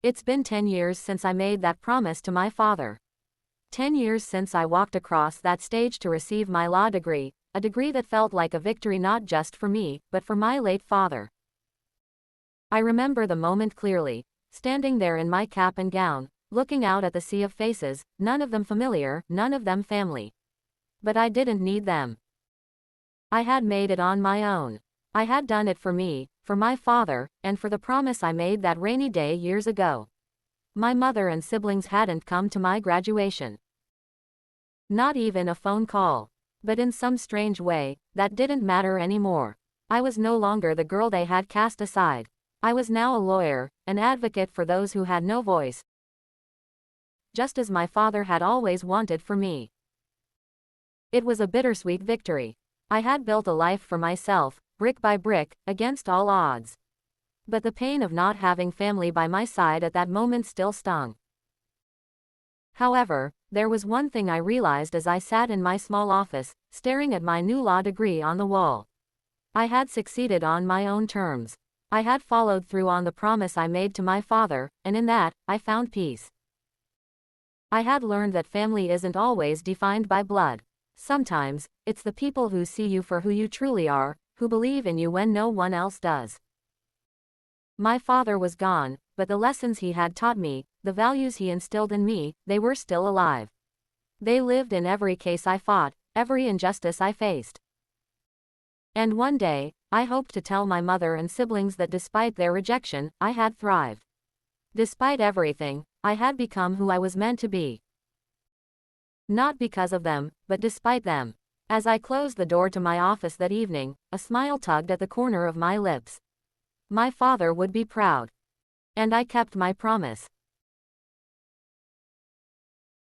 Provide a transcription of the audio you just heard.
It's been 10 years since I made that promise to my father. 10 years since I walked across that stage to receive my law degree, a degree that felt like a victory not just for me, but for my late father. I remember the moment clearly, standing there in my cap and gown, looking out at the sea of faces, none of them familiar, none of them family. But I didn't need them. I had made it on my own. I had done it for me, for my father, and for the promise I made that rainy day years ago. My mother and siblings hadn't come to my graduation. Not even a phone call. But in some strange way, that didn't matter anymore. I was no longer the girl they had cast aside. I was now a lawyer, an advocate for those who had no voice. Just as my father had always wanted for me. It was a bittersweet victory. I had built a life for myself, brick by brick, against all odds. But the pain of not having family by my side at that moment still stung. However, there was one thing I realized as I sat in my small office, staring at my new law degree on the wall. I had succeeded on my own terms. I had followed through on the promise I made to my father, and in that, I found peace. I had learned that family isn't always defined by blood. Sometimes, it's the people who see you for who you truly are, who believe in you when no one else does. My father was gone, but the lessons he had taught me, the values he instilled in me, they were still alive. They lived in every case I fought, every injustice I faced. And one day, I hoped to tell my mother and siblings that despite their rejection, I had thrived. Despite everything, I had become who I was meant to be. Not because of them, but despite them. As I closed the door to my office that evening, a smile tugged at the corner of my lips. My father would be proud. And I kept my promise.